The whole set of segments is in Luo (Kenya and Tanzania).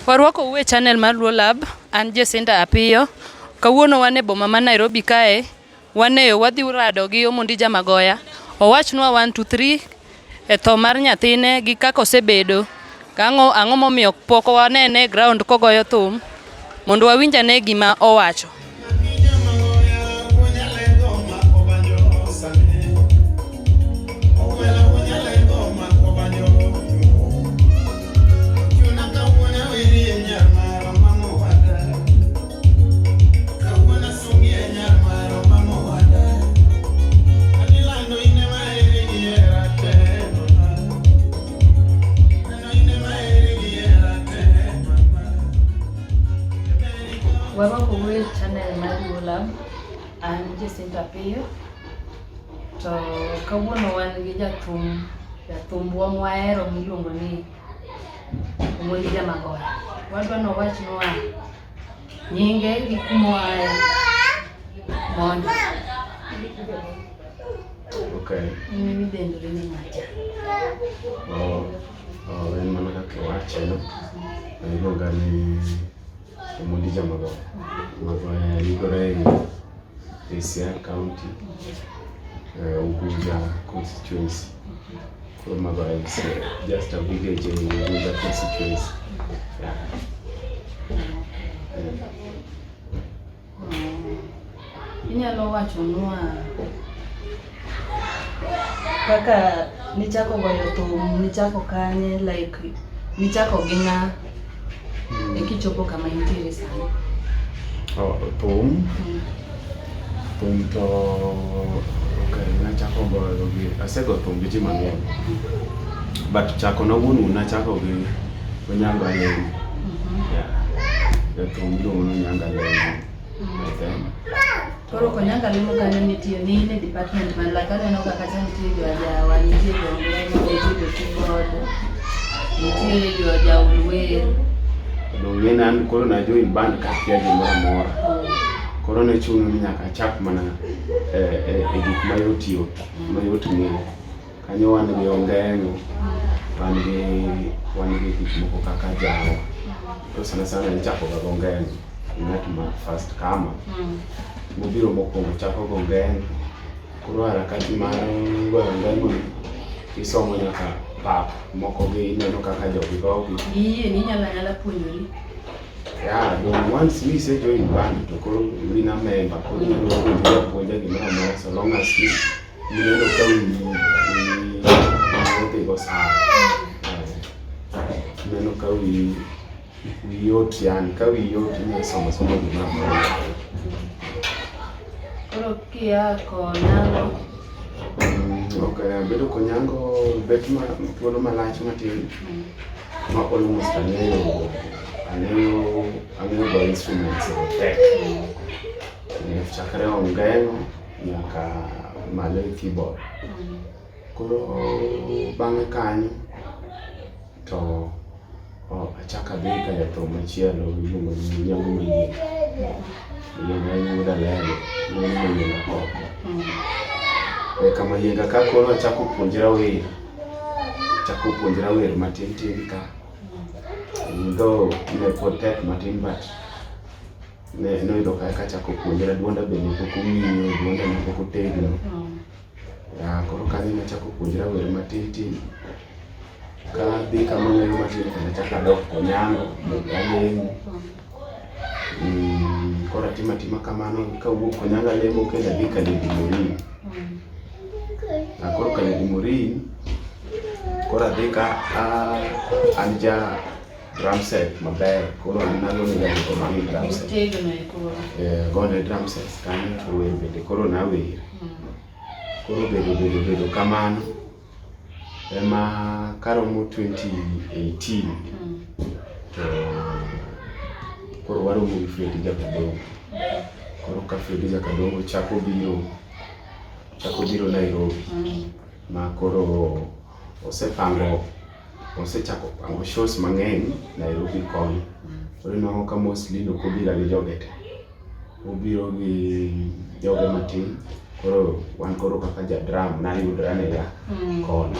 Warwako uwe channel mar Luo Lab, an Jacinta Apiyo. Kawuono wan e boma ma Nairobi kae, waneyo wadhi rado gi Omondija Magoya. Owachnwa 1 2 3 e tho mar nyathine gi kaka osebedo. Ang'o momiyo pok wanene e ground kogoyo thum mondo wawinj ane gima owacho. Warwako uwe channel mar Luo Lab, an Jacinta Apiyo. To kawuono wan gi jathumbwa mwahero miluongo ni Omondija Magoya. Wadwa nowachnwa nyinge gi kuma oaye mondo. Okay. Mimi dendore ni ng'acha. En mana kaka iwache no. Iluonga ni Omondija Magoya. Magoya yudore e Siaya County, Ugunja constituency. So Magoya is just a village in Ugunja constituency. Inyalo wachonwa kaka nichako goyo thum, nichako kanye, like nichako gi ng'a kichopo kama intiere sani. Thum to okay, nachako goyo gi asego thum gi ji mang'eny, but chako nawuono nachako gi Onyango Alengi. Thum iluongo ni Onyango Alengi. Koro Onyango Alengi kanyo nitie ni in e department man like aneno kaka cha nitie jo ajawa, nitie jo ng'eny, nitie jo keyboard, nitie jo ajaul wer. Dong'en an koro na join band ka kia gimoro amora. Koro ne chuno ni nyaka achak mana e gik mayot ng'eyo. Kanyo wan gi ongeng'o, wan gi gik moko kaka jawa. To sana nichako ga ongeng'o, ng'at ma first kama. Mobiro mokwongo chako ongeng'o. Koro harakati mar goyo ongeng'o isomo nyaka pap moko gi neno kaka jogi gogi. Yie ni nyala puonjori. Yeah, once we say join band to koro win a member, koro nyalo puonja gimoro amora so long as you know ka we go sawa. Neno ka we yot yani ka we yot ni somo gimoro amora. Koro kia Onyango. Okay, bedo Onyango bet ma thuolo malach matin. Ma almost ang'eyo go instruments tek. Chakre ongeng'o nyaka malo keyboard. Koro bang'e kanyo to achaka dhi ka jathum machielo miluongo ni Nyango Mayie. Yuda lelo miluongo ko. Kama Yienga ka koro achako puonjra wer matin ka. Though ne potek matin but no yudo ka chako puonjra duonda bende pok ong'iyo, duonda ne pok otegno. Koro kanyo nachako puonjra wer matin ka dhi kama ng'eyo matin kendo achako dok Onyango Alengi. Koro atima kamano kawuok Onyango Alengi kendo adhi Kennedy Morin. Koro Kennedy Morin koro adhi ka an ja drum set maber, koro nalo ni ga drum set. Gone drum set kanyo to wer bende koro nawer. Koro bedo kamano ema karomo 2018 to koro waromo gi Fredy Jakadongo. Koro ka Fredy Jakadongo chako biro Nairobi. Ma koro osechako pango shows mang'eny Nairobi koni. Koro no ka mostly no kobira gi jogete. Obiro gi joge matin. Koro wan koro kaka ja drum na yudra ne ya koni.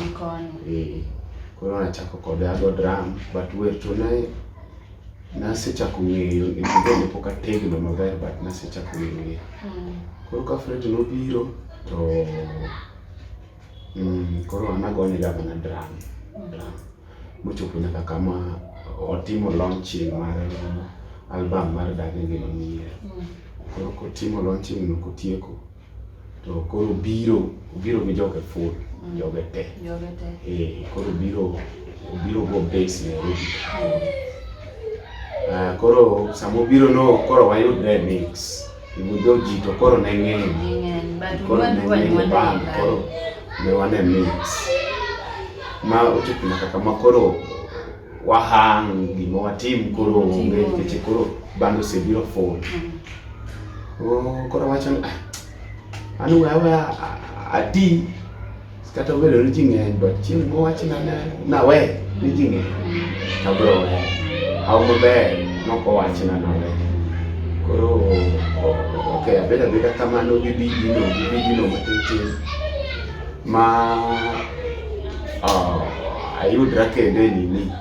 Koro nachako kode ago drum but wer to ne nasechako ng'eyo ne pok ategno maber but nasechako ng'eyo. Koro ka Fred nobiro to koro an agone gavana drum mochopo nyaka kama otimo launching mar album mar Dagi Ngima Mier. Koro kotimo launching no kotieko to koro obiro gi joge full, joge te. Koro obiro go base Nairobi. Koro samo biro no koro wayudre mix. Ibudho ji to koro ne ng'eny. Koro ne ng'eny band koro ne wane mix. Ma ochopo nyaka kama koro wahang gima watim koro onge keche koro band osebiro full. Koro wacho ni anu wewe ati kata obedo ni ji ng'eny but chieng' mowachna na we ni ji ng'eny tabro we au maber nokowachna na we. Koro okay, abeda kamano gi bidino matin ma ayudra kende nini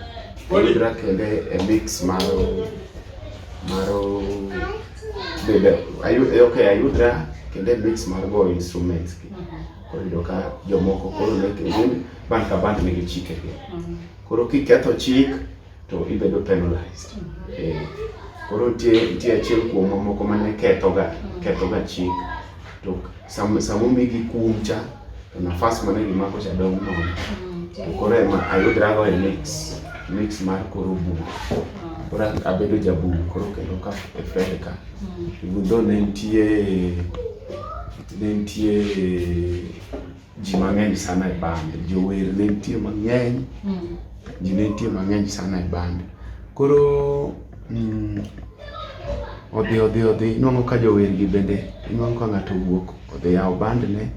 ayudra kende a mix maro beda ayudra kende mix mar go instruments ki. Koro yudo ka jomoko koro ne kende band ka band nigi chike gi. Koro kiketho chik to ibedo penalized. Koro tie achiel kuom moko mane ketho ga chik to samo migi kumcha to nafas mane gimako cha dong nono. To koro ema ayudra go mix mar koro bu. Koro abedo jabu koro kendo ka Fred ka. Ibudho ne nitie ji mang'eny sana e band, jower ne nitie mang'eny, ji ne nitie mang'eny sana e band. Koro odhi nwang'o ka jower gi bende nwang'o ka ng'ato wuok odhi yawo band ne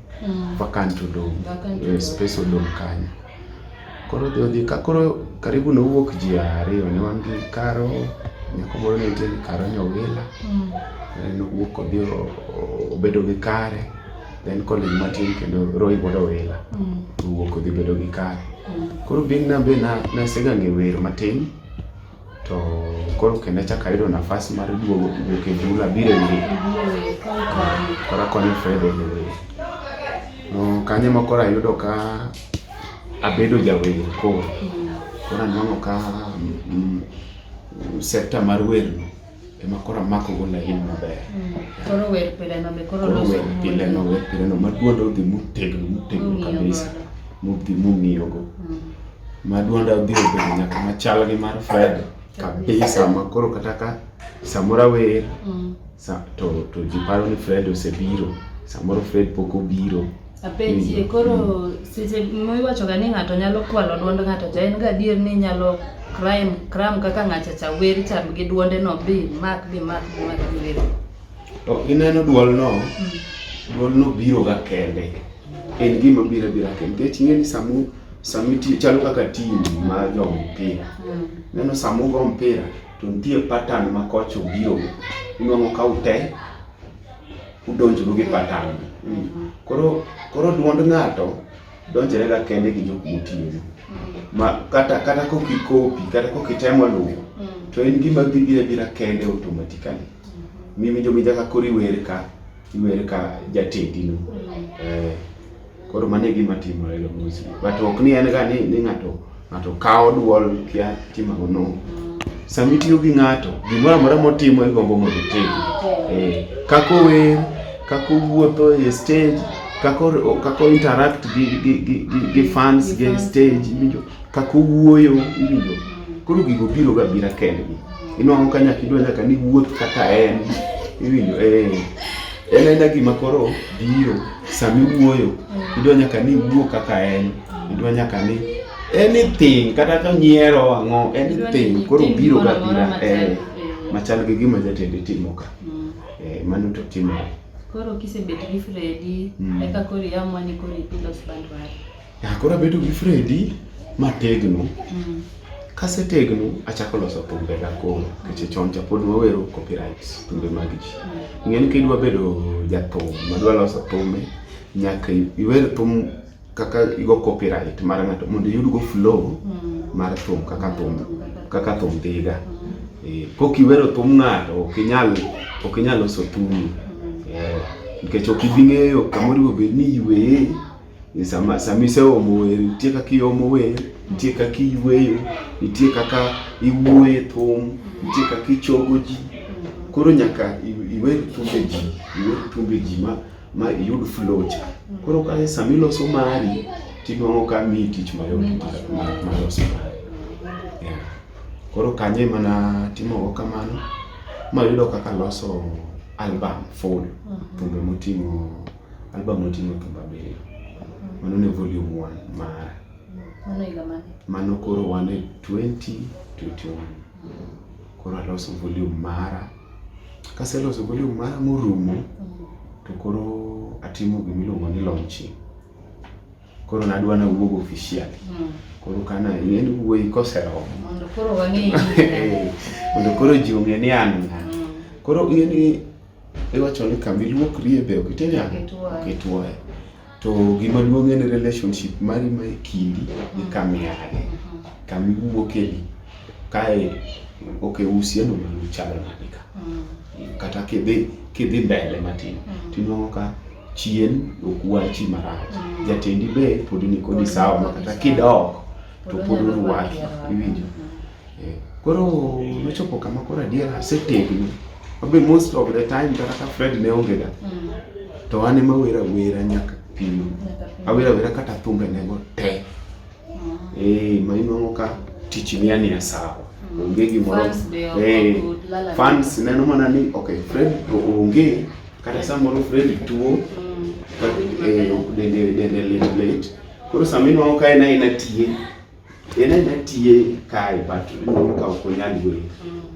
vacant odong', space odong' kanyo. Koro odhi ka koro karibu nowuok ji ariyo, ne wan gi Karo, nyako moro ne nitie Karo Nyowila, nowuok odhi obedo gi kare, then Colin Martin kendo Roy Bodowila owuok odhi bedo gi kare. Koro bing na be nasega ng'e wer matin to koro kendo chaka ayudo nafas mar duogo e bula biro ni koro konyo Fred e wer. Kanye ma koro ayudo ka abedo jawer koro anwang'o ka sekta mar wer no ema koro amako go lain maber. Koro wer pile no be koro wer pile no maduondo odhi motegno kabisa mudhi mung'iyo go. Maduonda odhi obedo nyaka machal gi mar Fred kabisa ma koro kata ka samora wer to ji paro ni Fred osebiro, samoro Fred pok obiro. Apenji koro seche miwacho ga ni ng'ato nyalo kwalo duond ng'ato to en ga adier ni nyalo crime kaka ng'acha cha wer cham gi duonde no bi mak wer. To ineno duol no biro ga kende, en gima biro kende. Nikech ing'e ni samiti chalo kaka team ma jo mpira. Neno samu go mpira to nitie pattern ma koch obiro inwang'o ka ute udonjru gi pattern. Koro duond ng'ato donjre ga kende gi jok motiyo. Ma kata kokikopi kata kokitemo luwo to en gima biro kende automatically. Miwinjo ka koro iwer ka jatedi no. Koro mane gima timore lo musi. But ok ni en ga ni ng'ato kawo duol kia timago no. Samitiyo gi ng'ato gimoro amora motimo e gombo mondo otegi. Kako wer, kako wuotho e stage, kako interact gi fans gi stage, iwinjo kako wuoyo, iwinjo. Koro gigo biro ga kendgi. Inwang'o ka nyaka ni wuoth kaka en, iwinjo. En gima koro biro sami wuoyo, idwa nyaka ni wuo kaka en, idwa nyaka ni anything kata ka nyiero ang'o anything koro biro ga machal gi gima jatende timo ka. Mano to timore. Koro kisebet gi Fredi eka koro yamwani koro ipilos band mari. Koro abedo gi Fredi mategno. Kasetegno achako loso thumbe ga koro keche chon cha pod wawero copyrights thumbe mag ji. Ing'eni kidwa bedo jathum madwa loso thumbe nyaka iwer thum kaka igo copyright mar ng'ato mondo iyud go flow mar thum kaka thum dhiga. Kokiwero thum ng'ato ok inyal loso thum. Nikech ok ibi ng'eyo kamoro bed ni iweye sama iseomo wer, nitie kaka iomo wer, nitie kaka iweyo, nitie kaka iwuoye thum, nitie kaka ichogo ji. Koro nyaka iwer thumbe ji ma iyud flow cha. Koro ka sama iloso mari tinwang'o ka miyi tich mayot mar loso mari. Koro kanye mana timogo kamano mayudo kaka loso album full, thumbe moting'o thumbe 7. Mano ne volume 1 mara. Mano koro wane 2021. Koro aloso volume mara. Kaseloso volume mara morumo, to koro atimo gimiluongo ni launching. Koro nadwa na wuog official. Koro kana yen wuoyi koseromo. Mondo koro wang'e. Mondo koro ji ong'e ni an ng'a. Koro ng'eni iwacho ni kama iluokrie be ok itwoye. To gima duong' en relationship mari ma kindi gi kamiae. Kama iwuoke kae usiano malu chalo nade ka. Kata kidhi mbele matin. Tinwang'o ka chien ok wachi marach. Jatendi be pod ni kodi sawa ma kata kidok to pod urwaki. Iwinjo? Koro nochopo kama koro adier asetegno. Obe most of the time kata Fred ne onge ga. To ane ma wera nyaka pino. Awera kata thumbe nego te. Ma inwang'o ka tich ni ani sawa. Onge gimoro. Fans neno mana ni okay, Fred onge kata samoro Fred tuo. Dende late. Koro sama inwang'o ka ena tie kai but inwang'o ka ok onyal ywe.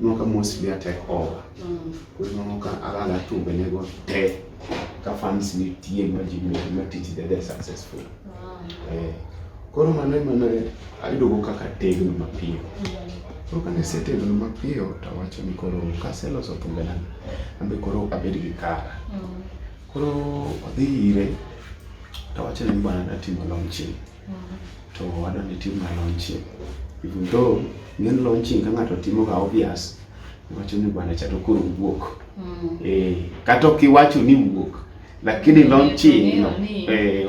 Inwang'o ka mostly a take over. Koro inwang'o ka alaga thumbe nego te. Ka fans ni tie ma ji ma tich they're successful. Koro mana ayudo kaka tegno mapiyo. Koro kane setegno mapiyo tawacho ni koro kaseloso thumbe na ambe koro abed gi kara. Koro odhi ire tawacho ni bwana natimo launching. To wadani timo launching. Even though ng'en launching ka ng'ato timo ga obvious, wacho ni bwana chato koro wuok. Kata ok iwacho ni wuok, lakini launching no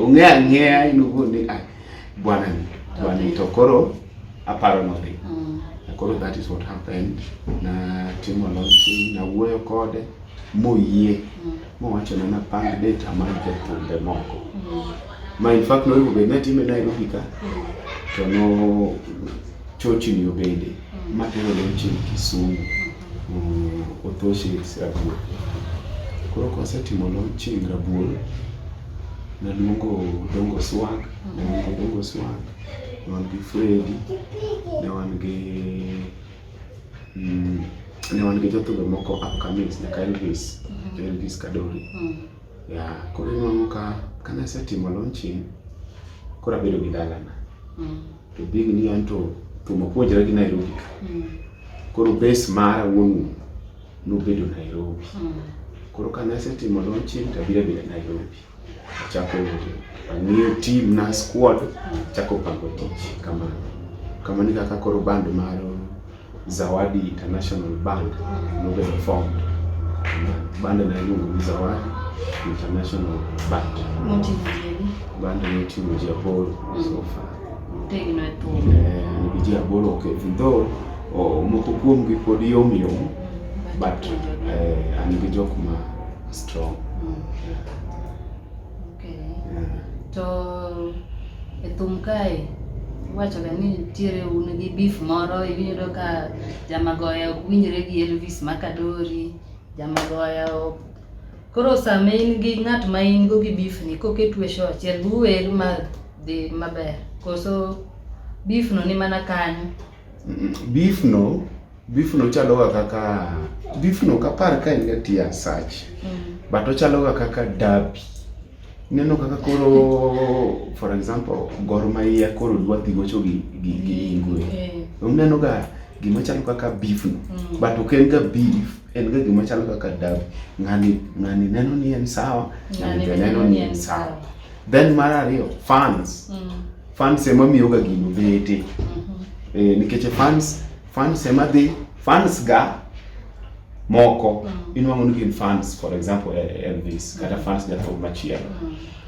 ong'ea inugo ni bwana to koro aparo no dhi. Koro that is what happened. Na timo launching, na wuoyo kode moyie. Mowacho na pang date among thumbe moko. Ma in fact no ibe ne time Nairobi ka. To no chochi ni obede. Ma tero launching Kisumu. Otoshi Rabuor. Koro kosetimo launching Rabuor, naluongo Dongo Swag, ne wan gi Freddy, ne wan gi jothumbe moko upcoming nyaka Elvis Kadori. Koro inwang'o ka nasetimo launching, koro abedo gi dalana. To big ni anto thum opuonjre gi Nairobi ka. Koro base mara wuon nobedo Nairobi. Koro ka nasetimo launching tabiro Nairobi. Achako ang'iyo team na squad, chako pango tich kama ni kaka koro band mar Zawadi International Band nobedo formed. Band na iluongo ni Zawadi International Band. Band ni timo ji aboro so far. Tegno e thum. Ni ji aboro okay, even though moko kuom gi pod yom but an gi jok ma strong. To e thum kae wacho ga ni tiere un gi beef moro, iyudo ka Jamagoya ok winjre gi Elvis Makadori, Jamagoya koro sama in gi ng'at ma in go gi beef ni koketu e show achiel buwer ma dhi maber, koso beef no ni mana kanyo. Beef no chalo ga kaka beef no kapar ka in ga tia search. But ochalo ga kaka derby. Neno kaka koro for example Gor Mahia koro dwa dhi gocho gi Ingwe. Neno ga gima chalo kaka beef no. But ok en ga beef, en ga gima chalo kaka derby. Ng'ani neno ni en sawa, ng'ani neno ni en sawa. Then mar ariyo fans ema miyo ga gino bete. Nikech fans ema dhi fans ga moko inuang'o ni gin fans, for example Elvis kata fans jathum machielo.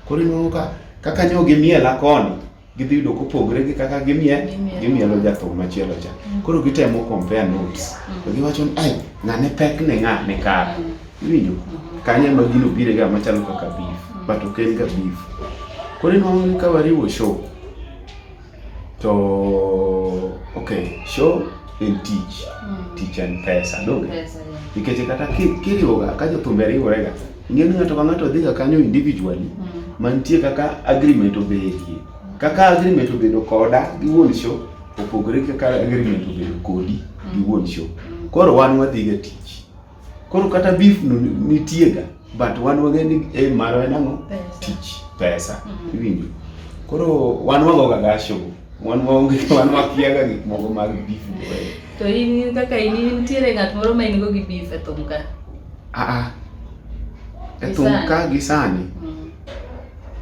Koro inuang'o ka kaka nyo gimiela koni gidhi yudo kopogre gi kaka gimielo jathum machielo cha. Koro gitemo compare notes to giwacho ni ai ng'ane pek ne ng'ane kare. Iwinjo kanye ma gino bire ga machalo kaka beef but oken ga beef. Koro inuang'o ni ka wariwo show to okay, show en tich en pesa donge nikech kata kiriwoga ka jothumbe riworega ing'eni ng'ato ka ng'ato dhiga kanyo individually mantie kaka agreement obetie, kaka agreement obedo koda gi wuon show opogore kaka agreement obedo kodi gi wuon show. Koro wan wadhiga tich, koro kata beef no nitiega but wan wageni maro en ang'o tich pesa. Iwinjo koro wan wagoga ga show, wan wakiaga gik moko mag beef. To in kaka in nitiere ng'at moro ma in go gi beef e thum ka? E thum ka gi sani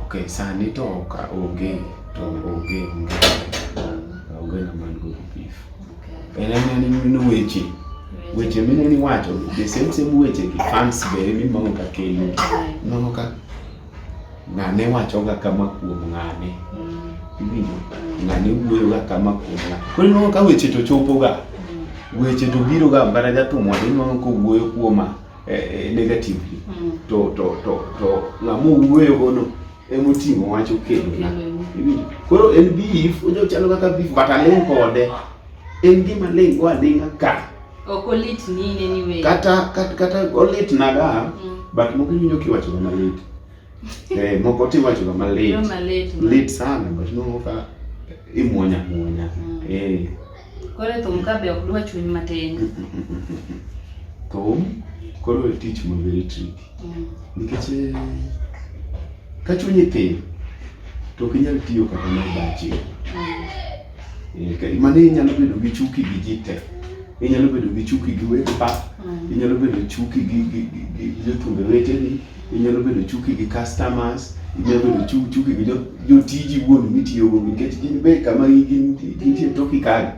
okay, sani to onge ng'ama go gi beef. En weche mine ni wacho the same weche gi fans be mimango ka kelo nono ka ng'ane wachoga kama kuom ng'ane. Iwinjo ng'ane wuoyoga kama kuom ng'ane. Koro inuang'o ka weche to chopoga, weche to biro ga mbara jathum wadi inuang'o ko wuoyo kuoma negatively to ng'amo wuoyo gono emoting'o wacho kendo na. Iwinjo koro en beef ojo chalo kaka beef but aling kode en gima ling go alinga ka okolit ni in anyway kata olit naga but moko iwinjo kiwacho ga malit. Moko tiwacho ga malit sana but no ka imuonya. Kore thum ka be ok dwa chuny matin. Thum koro tich mo very tricky nikech ka chunyi tin to kinyal tiyo kata na bachi. Mane inyalo bedo gi chuki gi jite, inyalo bedo gi chuki gi wepa, inyalo bedo chuki gi jothumbe weteni, inyalo bedo chuki gi customers, inyalo bedo chuki gi jotiji wuon mitiyo go nikech gin be kama gintie toki kagi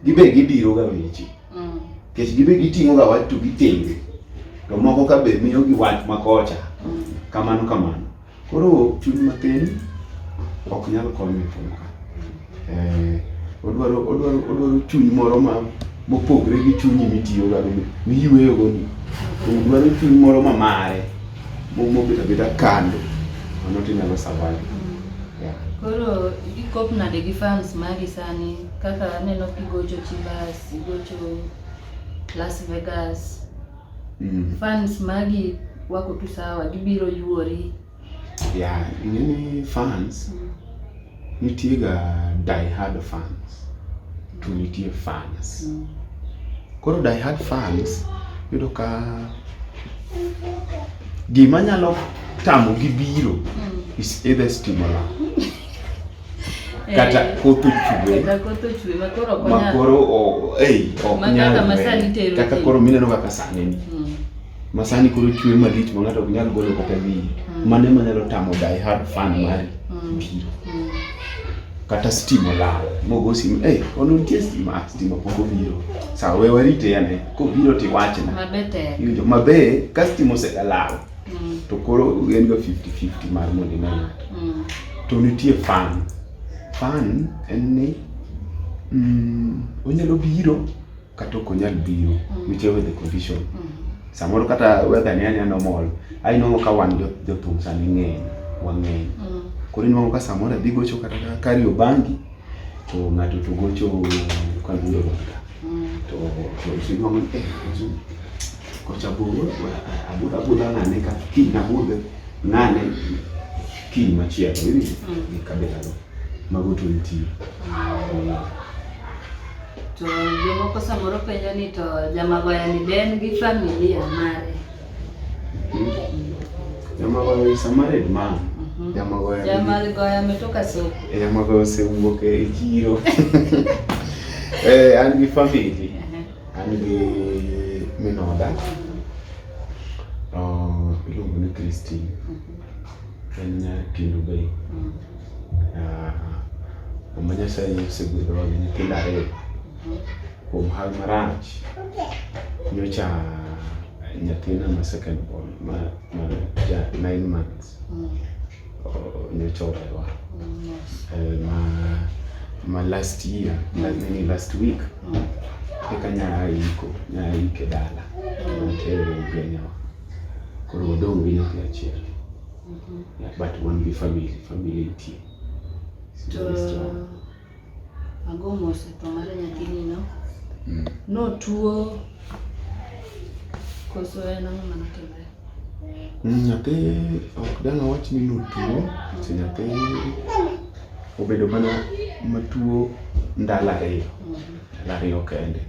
gibe gidiro ga weche nikech gibe giting'o ga wach to gitenge to moko ka be miyo gi wach makocha kamano. Koro chuny matin ok nyal konyo thum ka. Odwaro chuny moro mopogre gi chunyi mitiyo ga miyueyo go ni. Odwaro chuny moro mare mobeta kando mano tinyalo survive. Koro ikop nade gi fans magi sani kaka aneno kigocho Chivas, igocho Las Vegas. Fans magi wako tu sawa, gibiro yuori. Ing'eni fans nitie ga die hard fans to nitie fans. Koro die hard fans yudo ka gima nyalo tamo gibiro is either stimula kata koto chwe makoro ok nyal kaka koro mineno kaka sani ni masani koro chwe malich ma ng'ato ok nyal golo kata wiyi mane manyalo tamo die hard fan mari biro kata stimula mogosi ono nitie stima poko biro sawa we warite yane ko biro ti wachna iwinjo mabe ka stima osegalal to koro en ga 50-50 mar mondi na to nitie fan en ni onyalo biro kata ok onyal biro whichever the condition. Samoro kata weather ni ani normal ai no ka wan jothum sani ng'eny koro inwango ka samoro dhi gocho kata Kariobangi to ng'ato to gocho Kanduro to sinwango kocha buru abuda ng'ane ka kina bude ng'ane kiny machielo ni kabelano magoto nitie. To jomoko samoro penjo ni to Jamagoya ni ben gi familia mare. Jamagoya is a married man. Jamagoya ametoka soko. Jamagoya osewuok e chiro. An gi family. An gi minoda. Iluongo ni Christine. En Kindu Bay. Omanya sai osegwedho gi nyithindo 2. kuom hawi marach. Nyocha nyathina ma second born ma 9 months nyocha owewa ma last year, last week eka nyaike dala matere genyawa koro odong' gi nyathi achiel. But wan gi family tie. Ago mos to mar nyathini no tuo koso en ang'o manotimre? Nyathi ok dang' awach ni notuo, se nyathi obedo mana matuo ndalo ariyo kende.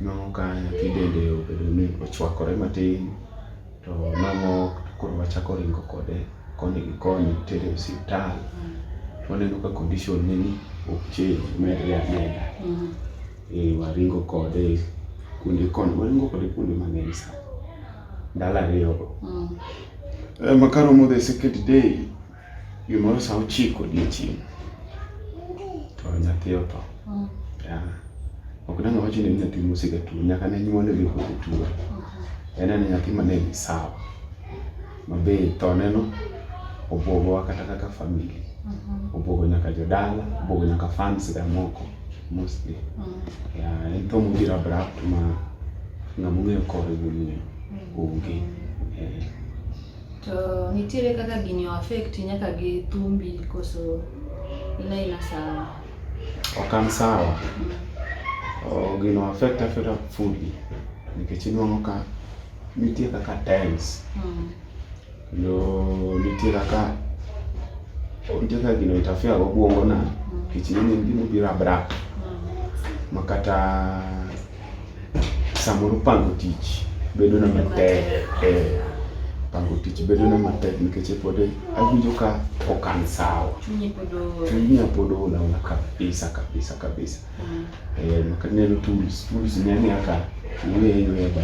Nong'o ka nyathi dende obedo ni ochwakore matin, to nong'o koro wachako ringo kode koni gi koni tere osiptal. Waneno ka condition ni ok change, medre ameda. Waringo kode kuonde koni, waringo kode kuonde mang'eny sana. Ndalo ariyo. Makaro mo the second day, gimoro sa 9 odiochieng'. To nyathi otho. Ok dang' awach ni nyathi mosega tuo, nyaka ne nyuole be pok otuo. En nyathi mane ni sawa. Mabe thoneno obwogowa kata kaka family. Obwogo nyaka jodala, obwogo nyaka fans ga moko mostly. En tho mobiro abrupt ma ng'ama ong'eyo kore gong'eyo onge. To nitiere kaka gini affect nyaka gi thumbi koso ina sawa? Ok sawa. Gino affect fully. Nikech inwang'o ka nitie kaka tense. Nitie kaka gino interfere go buongo na. Nikech in gino biro abrupt. Makata samoro pango tich bedo na matek. Pango tich bedo na matek nikech pod awinjo ka ok sawa. Chunya pod ola kabisa. Makata neno tools nyani aka ywe ba.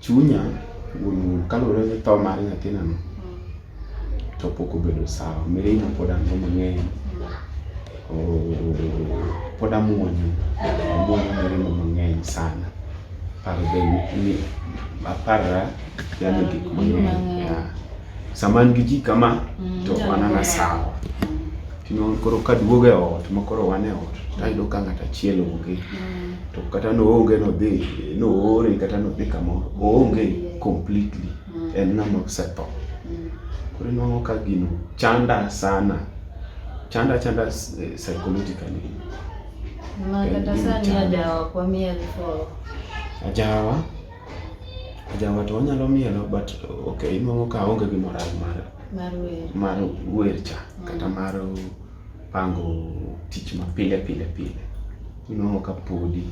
Chunya kalore gi tho mar nyathina no to pok obedo sawa. Mirima pod an go mang'eny. Pod amuonyo mirima mang'eny sana. Apara yani gik mang'eny. Saman gi ji kama to wanana sawa. Tino koro kaduogo e ot, makoro wan e ot, tayudo ka ng'ato achiel onge. To kata noonge nodhi, noore kata nodhi kamoro, oonge completely. En ng'ama osetho. Koro nwang'o ka gino chanda sana. Chanda psychologically. Kata sani ajawa kwa mielo. Ajawa to wanyalo mielo, but okay, nwang'o ka onge gi moral mar wer cha, kata mar pango tich ma pile. Nwang'o ka podi.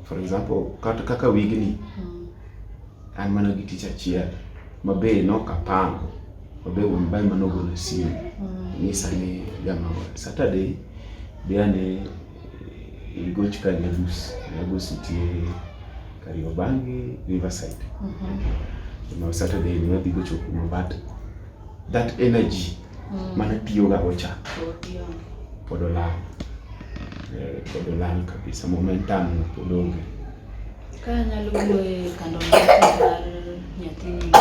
For example, kaka wigni, an mana gi tich achiel, mabe nokapango, mabe wambai manogolo simu. Nisa ni gama Saturday, biane igoch ka Lagos tie Kariobangi, Riverside. Saturday ni wadhi gocho kuma, but that energy mana tiyo ga ocha podolal kabisa, momentum na podonge. Kaya nyalo goe kando mar nyathini.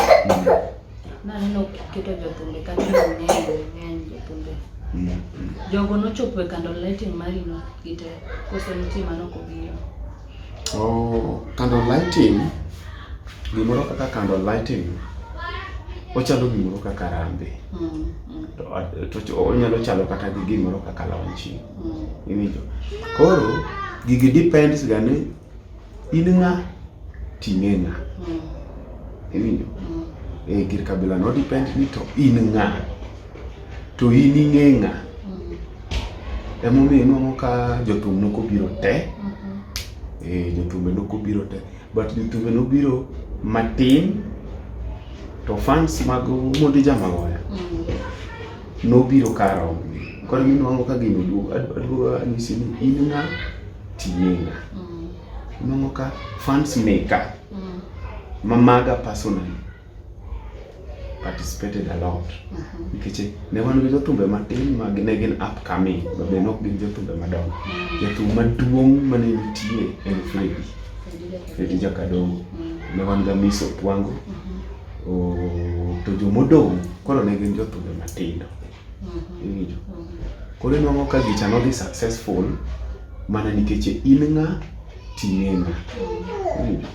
Naneno keto jothumbe kata ng'eny jothumbe. Jogo nochopo e candle lighting marino gite koso nitie manoko biro. Candle lighting, gimoro kaka candle lighting ochalo gimoro kaka rambe. To onyalo chalo kata gi gimoro kaka launching. Koro gigi depends gani in ng'a ting'e ng'a. Gir kabila no depend ni to in ng'a, to in ing'e ng'a. Emomiyo nwang'o ka jothum nokobiro te. Jothumbe nokobiro te, but jothumbe nobiro matin, to fans mag Mondija Magoya nobiro karom. Koro nwang'o ka gino duogo anyisi ni in ng'a ting'e ng'a. Nwang'o ka fans maker mamaga personally participated a lot. Nikech ne wan gi jothumbe matin ma ne gin upcoming, ma be nok gin jothumbe madongo. Jathum maduong' mane nitie en Fredi Jakadongo. Ne wan ga Miss Opwango. To jomodong' koro ne gin jothumbe matindo. Iwinjo. Koro nwang'o ka gicha nodhi successful mana nikech in ng'a ting'e ng'a. Iwinjo.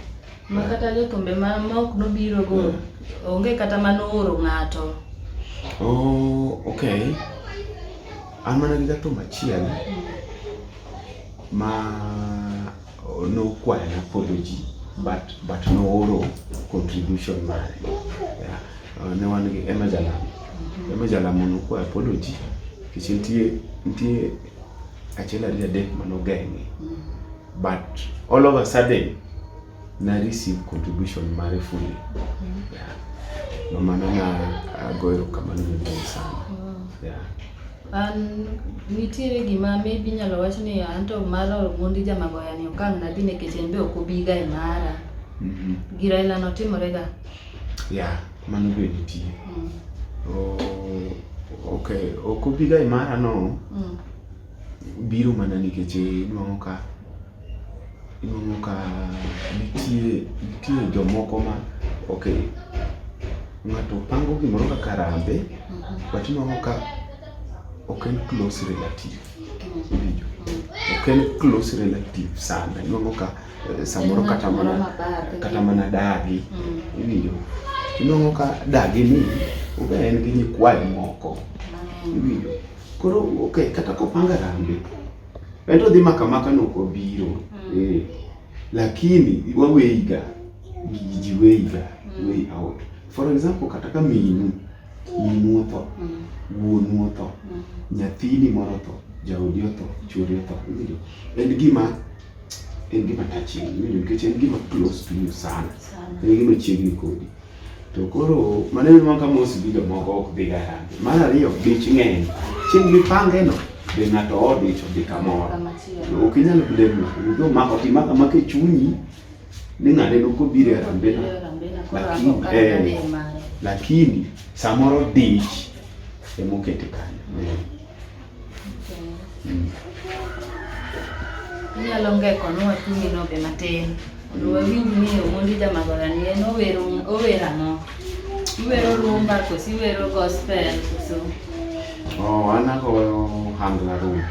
Ma kata jothumbe ma ok nobiro go onge kata manooro ng'ato. Okay. An mana gi jathum achiel ma nokwayo apology but nooro contribution mare. Ne wan gi Emma Jalamo. Emma Jalamo nokwayo apology nikech nitie achiel ariyo adek manogeng'e. But all of a sudden na receive contribution mare fully. Mama na goyo kamano ni sana. Nitiere gima maybe nyalo wacho ni anto mara Omondi Jamagoya ni okang' na dhi nikech en be ok obiga e mara. Gira ila no timore ga. Mano be nitie. Okay, ok obiga e mara no. Biro mana nikech nwang'o ka nitie jomoko ma okay, ng'ato pango gimoro kaka rambe, but nwang'o ka ok en close relative. Ok en close relative sana. Nwang'o ka samoro kata mana dagi. Iwinjo. Nwang'o ka dagi ni obe en gi nyikwayo moko. Iwinjo. Koro okay, kata kopanga rambe ento dhi maka noko biro. Lakini waweiga ji weiga way out. For example, kata ka minu otho, wuonu otho, nyathini moro otho, jaodi otho, chuori otho. En gima touching, nikech en gima close to you sana. En gima chiegni kodi. To koro maneno maka mos gi jomoko ok dhi ga rambe. Mar ariyo dich ng'eny. Chieng' mipange no be ng'ato odich odhi kamoro. Ok inyal blame no. Mako timaka make chunyi ni ng'ade no kobiro e rambe no. Lakini samoro dich emokete kanyo. Inyalo ngeko no watungi no be matin. Wawinj ni Omondi Jamagoya ni en owero ang'o? Iwero rumba kosi iwero gospel koso? An agoyo hangla rumba.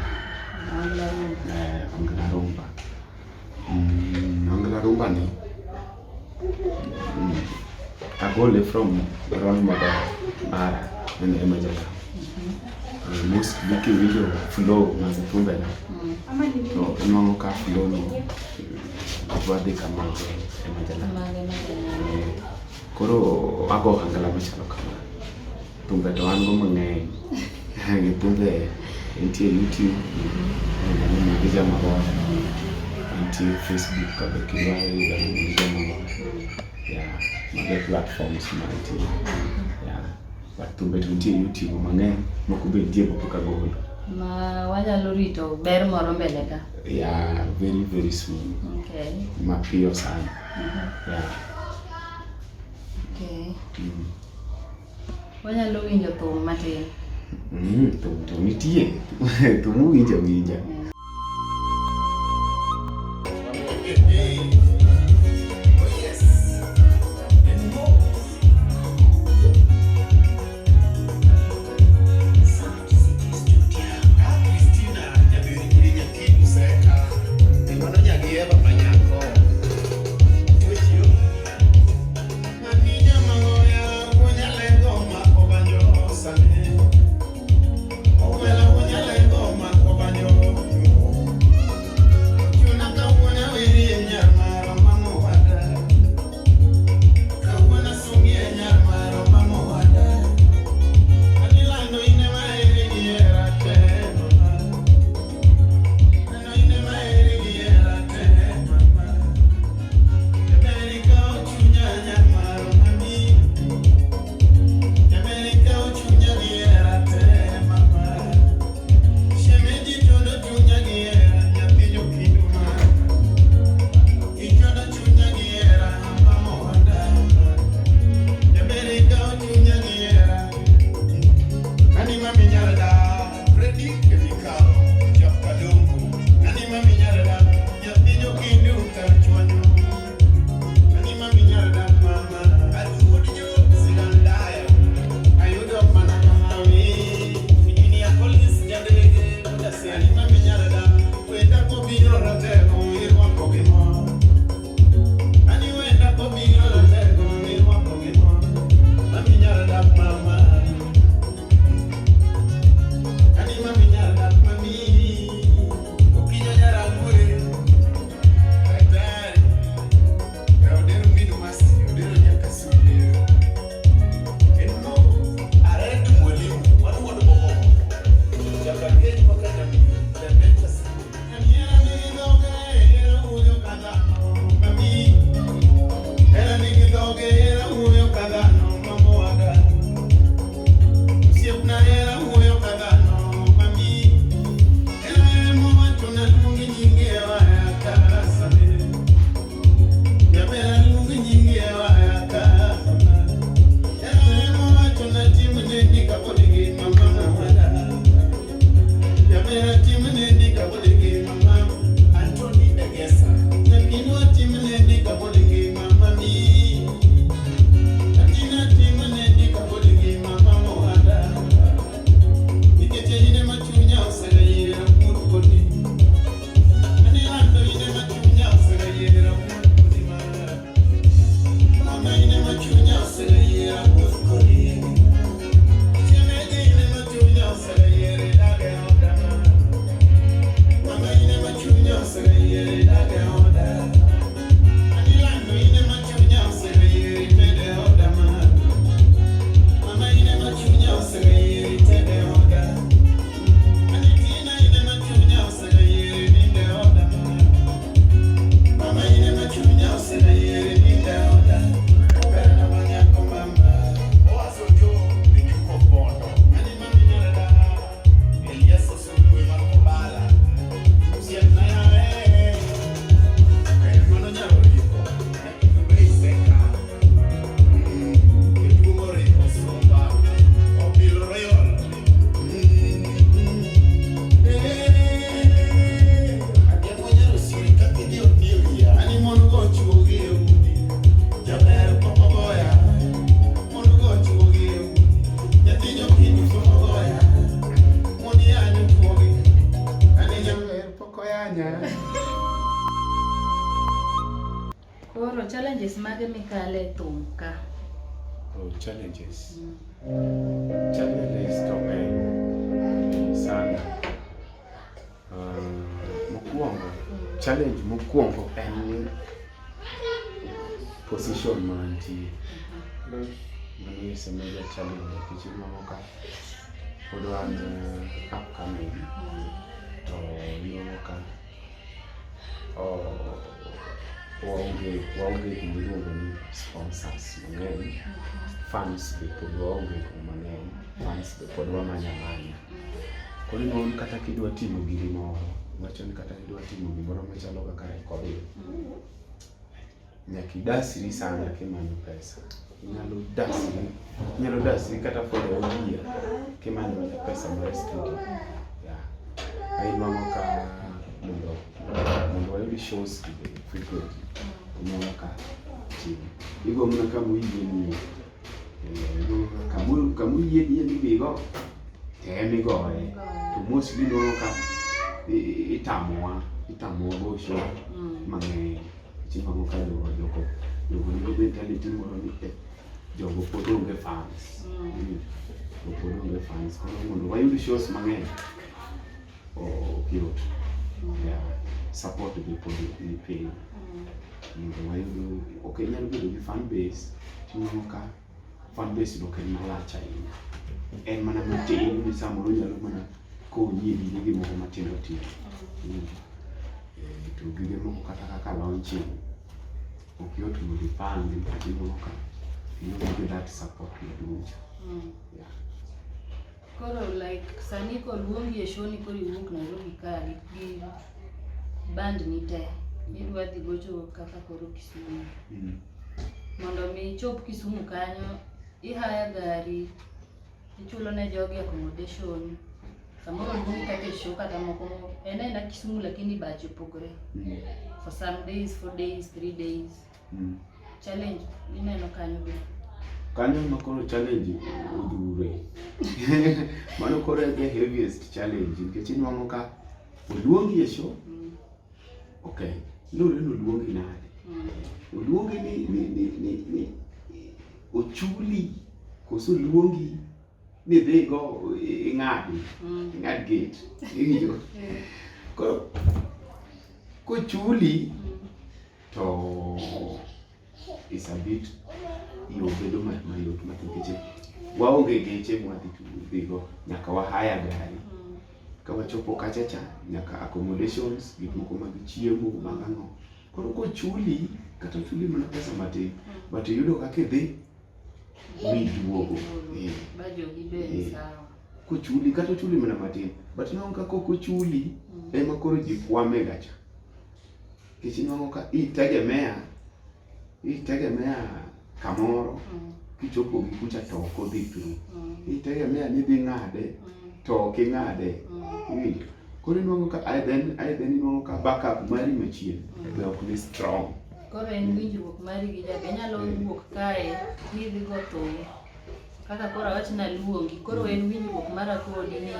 Hangla rumba ni agole from role model mara en Emma Jalamo. Most wiki video flow mag thumbe na. So nwang'o ka flow no wadhi kama Emma Jalamo. Koro ago hangla machalo kama. Thumbe to an go mang'eny. Thumbe nitie YouTube, Omondi Jamagoya, nitie Facebook kabe kiwayo Omondi Jamagoya. Mage platforms mantie. But thumbe to nitie YouTube mang'eny, moko be nitie poka golo. Ma wanyalo rito ber moro mbele ka? Very very soon. Okay. Mapiyo sana. Okay. Wanyalo winjo thum matin. Thum nitie. Thum winja. challenges mage mikale thum ka? Oh, challenges. Challenges to sana. Mokwongo, challenge mokwongo en position mantie. Mano is a major challenge nikech inuang'o ka pod wan upcoming to inuang'o ka waonge gima iluongo ni sponsors mang'eny. Funds be pod waonge mang'eny. Funds be pod wamanya. Koro inuang'o kata kidwa timo giri moro, wacho ni kata kidwa timo gimoro machalo kaka recording, nyaka idasri sana kimanyo pesa. Inyalo dasri kata for the whole year kimanyo pesa mar studio. Inuang'o ka mondo wayud shows frequently, inuang'o ka igo mana kamuyieni kamuyieni ibigo emigoye, to mostly inuang'o ka itamowa go show mang'eny. Inuang'o ka jogo nigi mentality moro ni jogo pod onge fans. Koro mondo wayud shows mang'eny okiyot. Support be pod ni piny. Mondo wayud inyalo bedo gi fan base. Inuang'o ka fan base no en malach ahinya. En mana matin ni samoro nyalo mana konyi e gige moko matindo. To gige moko kata kaka launching okiyot mondo ipangi, inuang'o ka you that support maduong'. Koro like sani koluongi e show ni koro iwuok Nairobi ka gi band ni te idwa dhi gocho kaka koro Kisumu. Mondo mi ichop Kisumu kanyo ihaya gari, ichulo ne jogi accommodation. Samoro luongi kaka show kata moko ena Kisumu lakini bache opogore. For some days, 4 days, 3 days. Challenge ineno kanyo be. Kanyo makoro challenge udure. Mano koro the heaviest challenge nikech inuang'o ka oluongi e show. Okay, lure no luongi nade. Oluongi ni ochuli koso luongi ni dhi go ing'ad gate. Koro kochuli to is a bit bedo mayot nikech waonge geche mwadhi dhigo, nyaka wahaya gari. Ka wachopo kachacha nyaka accommodations, gik moko mag chiemo mag ang'o. Koro kochuli kata chuli mana pesa matin, but yudo kaka idhi miduogo. Kochuli kata chuli mana matin, but inuang'o ka kochuli ema koro ji kwame gacha. Nikech inuang'o ka itegemea kamoro kichopo gi kucha to ok odhi through. Itegemea ni dhi ng'ade to ok ing'ade. Koro inuang'o ka inuang'o ka backup mari machien be ok ni strong. Koro en winjruok mari gi jabe nyalo wuok kae ni dhi go thum kaka koro awach na luongi. Koro en winjruok mara kodi ni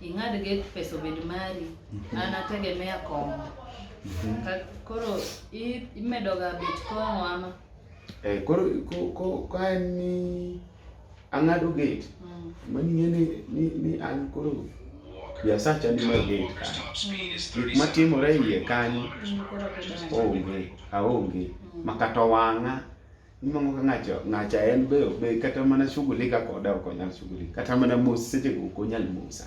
ing'ad get pesa obed mari, an ategemea komo. Koro imedoga bet kong'o ama. Koro ka en ni ang'ado gate, mani ni an koro biasacha ni mar gate ka. Gik matimore iye kanyo aonge makata wang'a. Inuang'o ka ng'acha en be kata mana shughulika koda ok onyal shughulika. Kata mana mos seche go ok onyal mosa.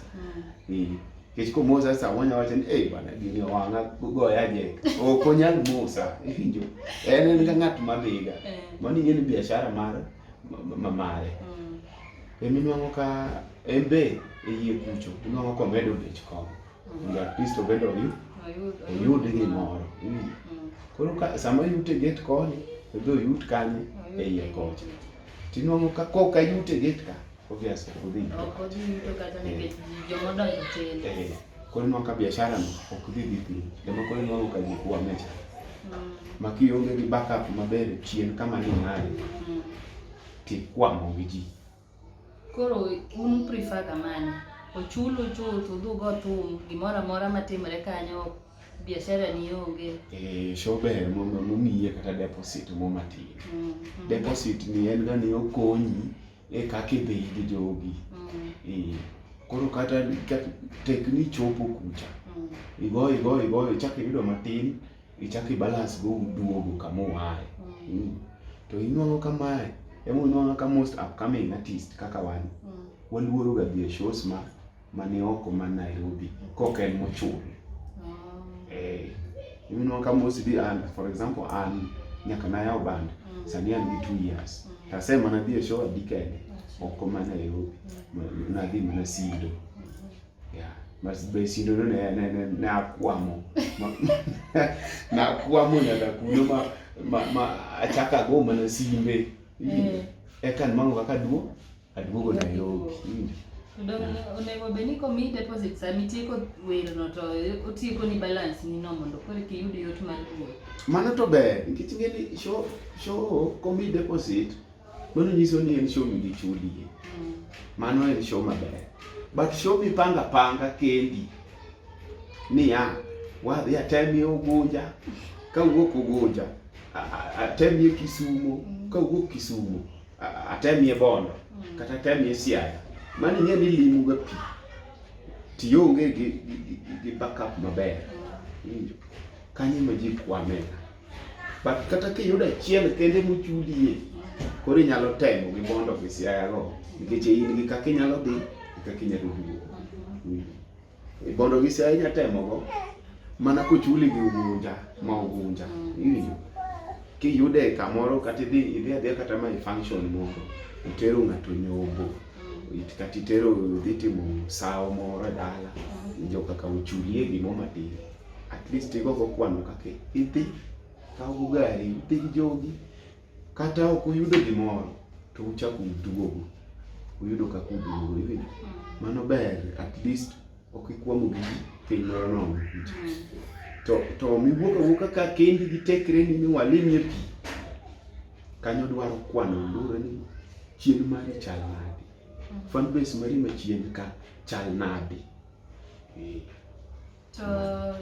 Nikech komosa sa wanya wacho ni bana gini wang'a goya jek. Ok onyal mosa. Iwinjo. En ka ng'at madhiga. Mano ing'e ni biashara mare. Inuang'o ka en be eyie kucho. Inuang'o ka omedo bech kom. At least obedo oyud gimoro. Koro sama yute gate koni, be oyut kanyo eyie kocha. Tinuang'o ka koka yute gate ka, obviously odhi yuto kata nikech jomodonjo tin. Koro inuang'o ka biashara no ok dhi piny. Kendo koro inuang'o ka ji kwame cha. Makionge gi backup maber chien kama ni ng'ade, tikwamo gi ji. Koro un prefer kamani, ochulu chuth udhugo thum gimoro amora matimore kanyo biashara ni onge. Show ber momiye kata deposit mo matin. Deposit ni en ga ni okonyi e kaka idhi gi jogi. Koro kata tekni chopo kucha. Igoyo chak iyudo matin, ichaki balance go duogo kama oaye. To inuang'o kamae, inuang'o ka most upcoming artist kaka wan. Waluoro ga dhi e shows mane oko ma Nairobi, koka en mochul. Inuang'o ka most be for example nyaka nayaw band, sani an gi 2 years. Tasema na dhi e show adikene, oko ma Nairobi, nadhi mana Sido. Mas be Sido no ne akwamo. Nakwamo nyaka kuno ma achaka go mana simbe. Eka mango kaka aduogo Nairobi. Onego beni komi deposit sami tieko welo to otieko ni balance ni no mondo koro kiyud yot mar duogo. Mano to ber, nikech ngeni show komi deposit, mano nyiso ni en show mi chuli. Mano en show maber. But show mi panga kendi. Niya, wadhi atemi Ugunja, ka wuok Ugunja, atemi Kisumu, ka wuok Kisumu, atemi Bondo, kata atemi Siaya. Mani ng'eni limu ga pi. Tionge gi backup maber. Kanyi ma ji kwamega. But kata kiyudo achiel kende mochulie, koro inyalo temo gi Bondo gi Siaya go. Nikech in gi kaka inyalo dhi, kaka inyalo duogo. Bondo gi Siaya inyalo temo go, mana kochuli gi Ugunja, ma Ugunja. Kiyude kamoro kata idhi kata ma function moro, itero ng'ato Nyobo. Kati tero dhi timo sawo moro dala, joka ka uchulie gimo matin. At least igo kwano kaka idhi kawo gari idhi gi jogi, kata ok uyudo gimoro to uchako uduogo, uyudo kaka uduogo. Mano ber, at least ok ikwamo gi piny moro nono. To miwuok ka kendi gi tekre ni walimie pi, kanyo dwaro kwano lure ni chien mari chal nade, fan base mari machien ka chal nade. To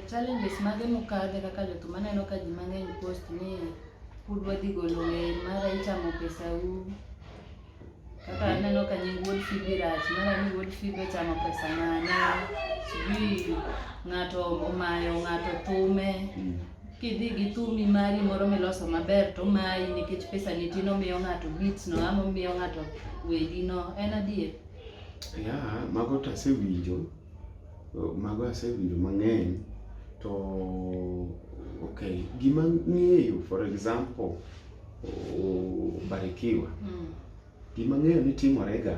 challenges mage mokadhe kaka jothum maneno ka ji mang'eny post ni pud wadhi golo wer mara ichamo pesa u, kaka aneno ka nying Wuod Fibi rach, mara ni Wuod Fibi chamo pesa ng'ane, sijui ng'ato omayo ng'ato thume. Kidhi gi thumi mari moro miloso maber to mayi nikech pesa nitino miyo ng'ato beats no ama miyo ng'ato wedi no, en adier? Mago to asewinjo mang'eny. To okay, gima ng'eyo for example Barikiwa, gima ng'eyo ni timorega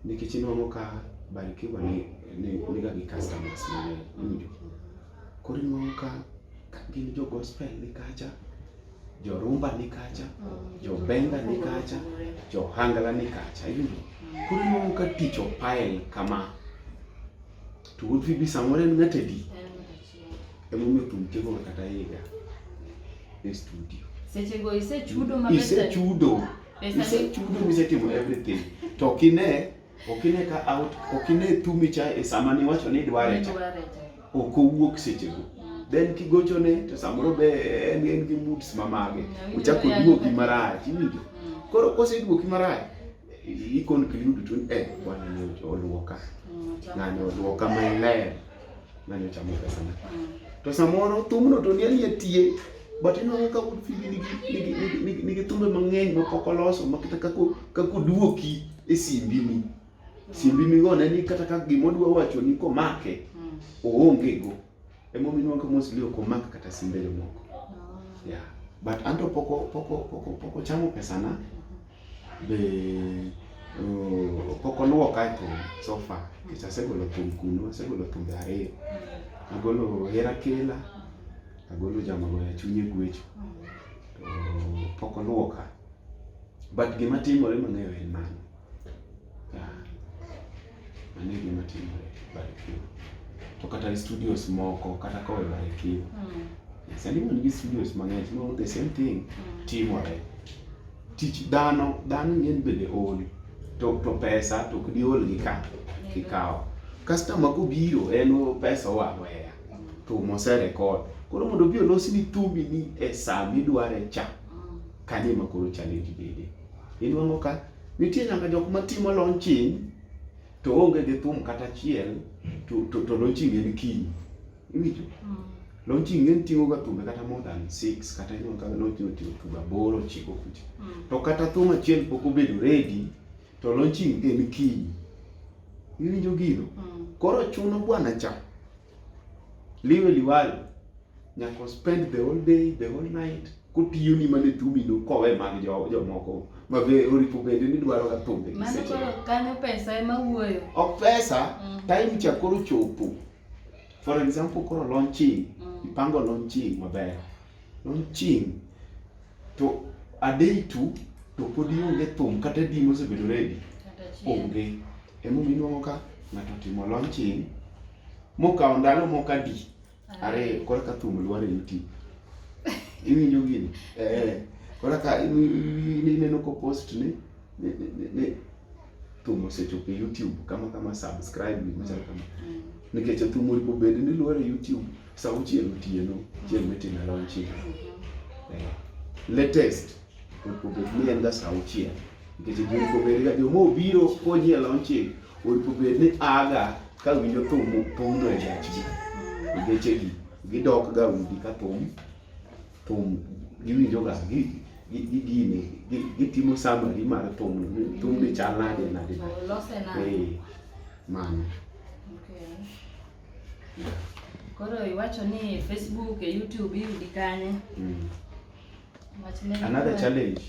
nikech inuang'o ka Barikiwa niga gi customers mang'eny. Koro inuang'o ka gin jo gospel ni kacha, jo rumba ni kacha, jo benga ni kacha, jo hangala ni kacha. Koro inuang'o ka tich opile kama, to Wuod Fibi samoro en ng'at adi, emomiyo thum tieko kata higa e studio. Seche go isechudo maber, isechudo misetimo everything. To okine ka out, okine thumi cha e sama ni wacho ni dware cha, ok owuok seche go. Then kigochone to samoro be en gi moods mamage, uchako duogi marach, iwinjo. Koro koseduogi marach, i-conclude to bwana ni oluoka, ng'ani oluoka maler, ng'ani ochamo pesa na. To samoro thumno to ni tie, but inuang'o ka Wuod Fibi nigi thumbe mang'eny mapok oloso, makata kako duoki e simbi go ne ni kata ka gimodwa wacho ni komake oonge go. Emomiyo inuang'o ka mostly ok omak kata simbe jomoko. But anto poko chamo pesa na, be poko luoka e thum so far. Nikech asegolo thum kuno, asegolo thumbe 2. Agolo Hera Kela, agolo Jamagoya Chunye Gwecho. To poko luoka. But gima timore mang'eyo en mano. Mane gima timore Barikiwa. To kata studios moko, kata kowe Barikiwa. Sani wan gi studios mang'eny, no the same thing timore. Tich dhano ng'eny bende ol. To pesa to ok di ol gi ka kikawo. Customer kobiro en pesa oaweya. thum oserekod. Koro mondo bi olosni thumbi ni e saa midware cha, kanyo ema koro challenge bede. Inuang'o ka nitie nyaka jok matimo launching to onge gi thum kata achiel, to launching en kiny. Iwinjo? Launching en ting'o ga thumbe kata more than 6, kata inuang'o ka launching oting'o thumbe 8, 9 kucha. To kata thum achiel pok obedo ready, to launching en kiny. Iwinjo gino? Koro chuno bwana cha, liwe liwalo, nyaka spend the whole day, the whole night, kotiyo ni mane thumbi no kowe mag jomoko mabe oripo bende ni dwaro ga thumbe. Mano koro kanyo pesa ema wuoyo. Ok pesa, time cha koro chopo. For example, koro launching, ipango launching maber. Launching, to a day two, to pod ionge thum kata di mosebedo ready. Onge. Emo minuang'o ka ng'ato timo launching, mokawo ndalo moko adi. Are koro ka thum luare YouTube. Iwinjo gini? Koro ka ineno ko post ni thum osechopo YouTube, kama subscribe ni machal kama. Nikech thum oripo bende ni luare YouTube saa 6 otieno, chieng' mitimo launching. Latest oripo bende ni en ga saa 6. Nikech oripo bende ga jomo biro konyi e launching, oripo bende ni aga ka winjo thum no e gachgi. Gechegi gidok ga udi ka thum giwinjo ga gine gitimo summary mar thum ni chal nade. Lose nade. Mano. Koro iwacho ni Facebook e YouTube iyudi kanye. Another challenge.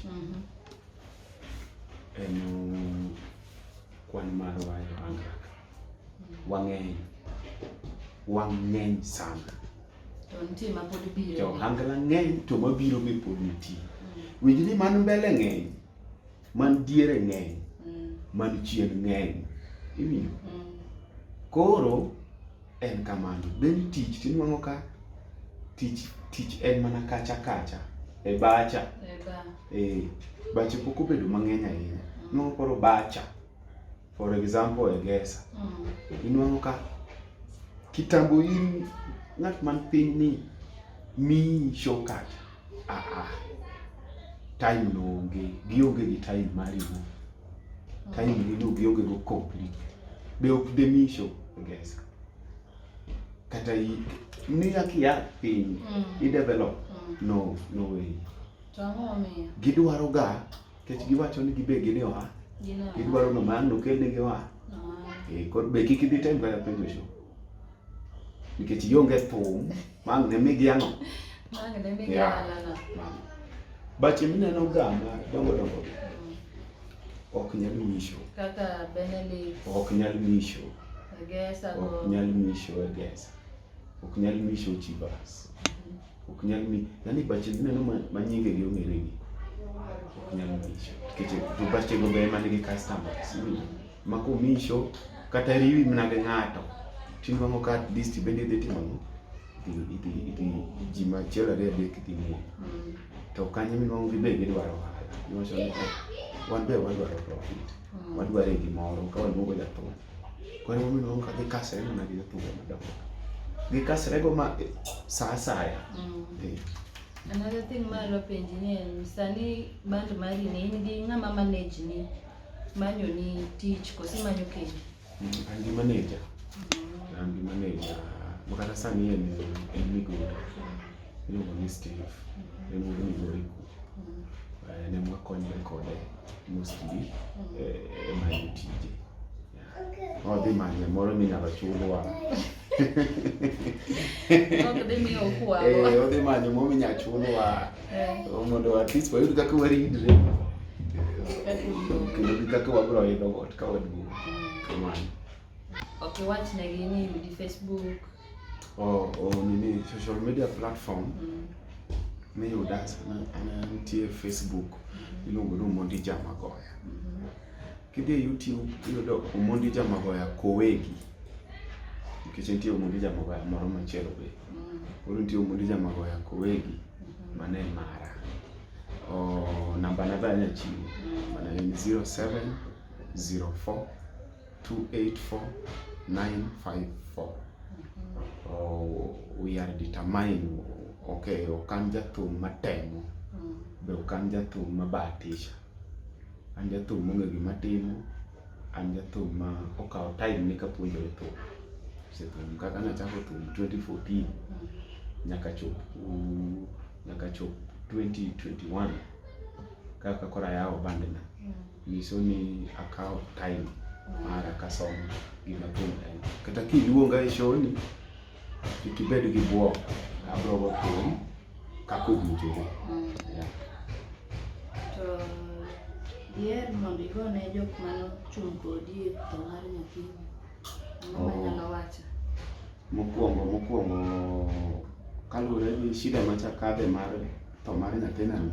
Kwan mar wang'eny sana. To nitie ma pod biro. Jo hangla ng'eny to mabiro be pod nitie. Winj ni man mbele ng'eny, man diere ng'eny, man chien ng'eny. Iwinjo? Koro en kamano. Then tich tinuang'o ka tich en mana kacha e bacha. Bache pok obedo mang'eny ahinya. Inuang'o koro bacha, for example e Gesa. Inuang'o ka kitambo in ng'at man piny ni mi show kacha. Time no onge, gionge gi time mari go. Time no gionge go complete. Be ok de mi show e Gesa. Kata ni akia piny I develop. No way. Gidwaro ga, kech giwacho ni gibegi ni oha. Gidwaro no man no kelne gi oha. Kod be kik idhi time kaya penjo show. Nikech ionge thum, mang ne migi ang'o. Bache mineno gama dongo ok nyal misho. Kaka Benedict. Ok nyal misho. Gesa go. Ok nyal misho e Gesa. Ok nyal misho Chivas. Ok nyal mi, yani bache mineno manyinge gi ong'ere gi. Ok nyal misho. Nikech to bache go be man gi customers. Mako misho kata riwi mnage ng'ato. Tinuang'o ka at least bende idhi timo ji machielo ariyo adek dhi ng'eyo. To kanyo minuang'o gibe gidwaro ohala. Iwacho ni wan be wadwaro profit. Wadware gimoro ka waluongo jathum. Koro minuang'o ka gikasre mana gi jathum madongo. Gikasre go ma sa asaya. Another thing malo penji ni en sani band mari ni in gi ng'ama manage ni manyo ni tich kosi manyo kendi. An gi manager. An gi manager. Makata sani en Migori. Iluongo ni Steve. En Migori. Ne mwakonyre kode mostly e manyo tije. Odhi manye moro minyalo chulwa. Odhi manye moro minyalo chulwa. Mondo at least wayud kaka waridre. Kendo kaka wabro idho got ka waduong'. Kamano. Okay, watch negi ni yudi Facebook. Nini social media platform. Miyuda sana nitie Facebook. Iluongo ni Mondija Magoya. Kidhi YouTube iyudo Mondija Magoya Kowegi. Nikech nitie Mondija Magoya moro machielo be. Koro nitie Mondija Magoya Kowegi mane mara. Namba na banya chiwo. Mana en 0704 284 954. we are determined, okay, okan jathum matemo, be okan jathum mabatisha. An jathum monge gima timo, an jathum ma okao time ni kapuonjore thum. Thum kaka nachako thum 2014 nyaka chop 2021 kaka kora yao bandena. Niso ni akao time mara kasomo gima thum en. Kata kiluonga e show ni ikibed gi buok abrogo thum kako winjore. To diher mondo igone jok mano chung' kodi e tho mar nyathi. Manyalo wacho. Mokwongo kaluwore gi shida machakadhe mar tho mar nyathinani,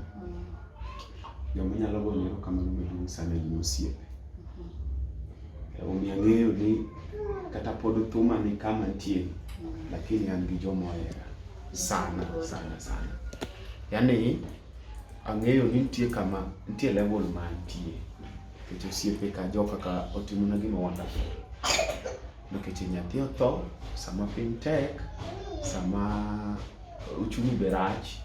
joma nyalo goyo erokamano maduong' sana gin osiepe. Omiyo ang'eyo ni kata pod thuma ni kama nitie, lakini an gi joma ohera sana. Yani ang'eyo ni nitie level mantie. Nikech osiepe ka joka ka otimona gima wonderful. Nikech nyathi otho sama piny tek, sama uchumi be rach,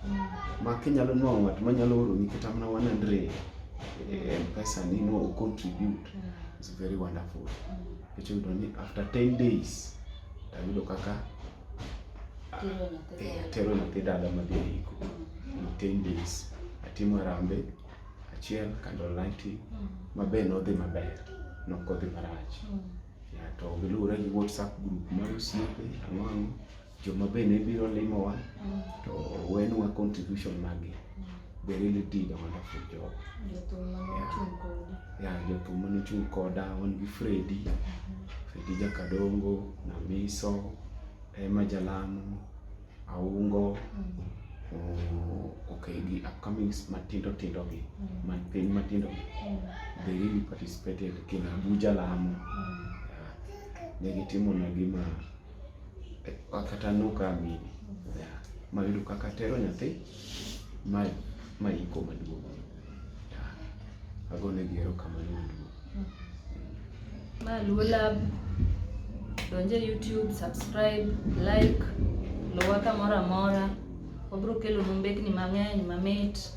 ma kinyalo nuang'o ng'at manyalo oroni kata mana 100 M-Pesa ni no contribute. It's very wonderful. Nikech yudo ni after 10 days tayudo kaka atero nyathi dala madhi iko. 10 days atimo rambe achiel candle lighting mabe nodhi maber, nokodhi marach. To giluwore gi WhatsApp group mar osiepe ang'o joma bende biro limowa to wenwa contribution magi. They really did a wonderful job. Jothum mane chung' koda, wan gi Freddy Jakadongo, Namiso, Emma Jalamo, Aungo, okay, gi upcoming matindo gi, piny matindo gi. They really participated kina Abuja Lamo. Negitimo na gima wakata nuka amini. Mayudo kaka tero nyathi ma iko maduong'. Agone gi erokamano maduong'. Ma Luo Lab, donje YouTube, subscribe, like, luwa kamoro amora. Wabro kelo mbekni mang'eny mamit.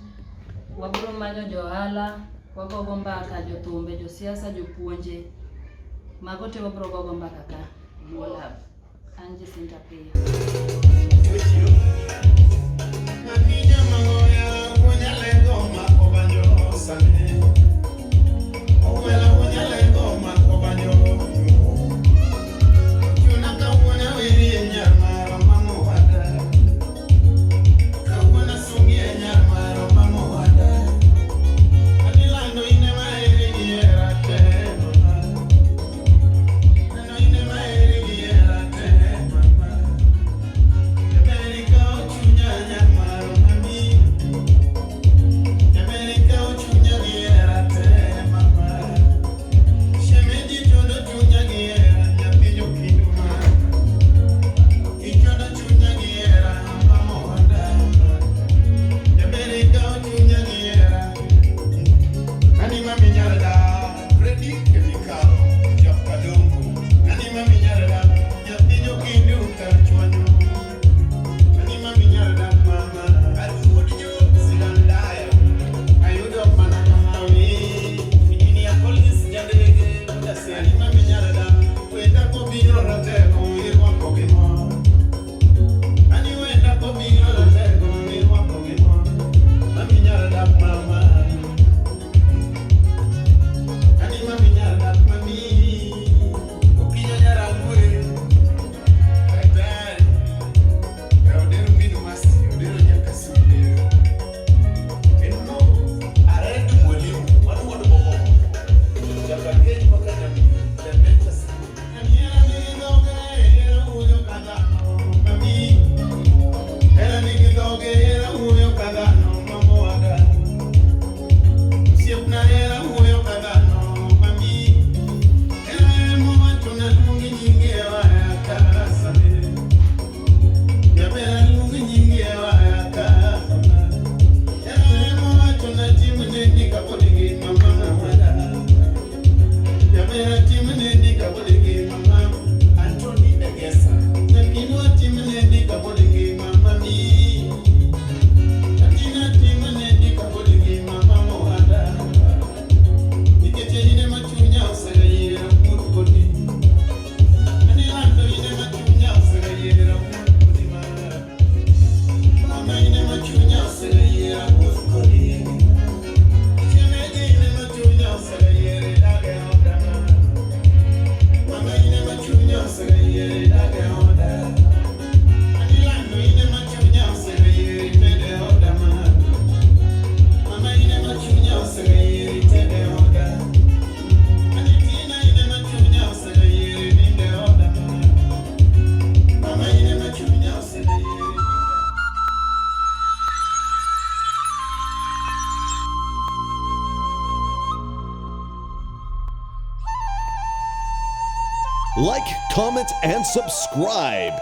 Wabro manyo jo ohala, wagogo mbaka, jothumbe, josiasa, jopuonje. Mago te wabro gogo mbaka ka Luo Lab. An Jacinta Yeah. Like, comment, and subscribe.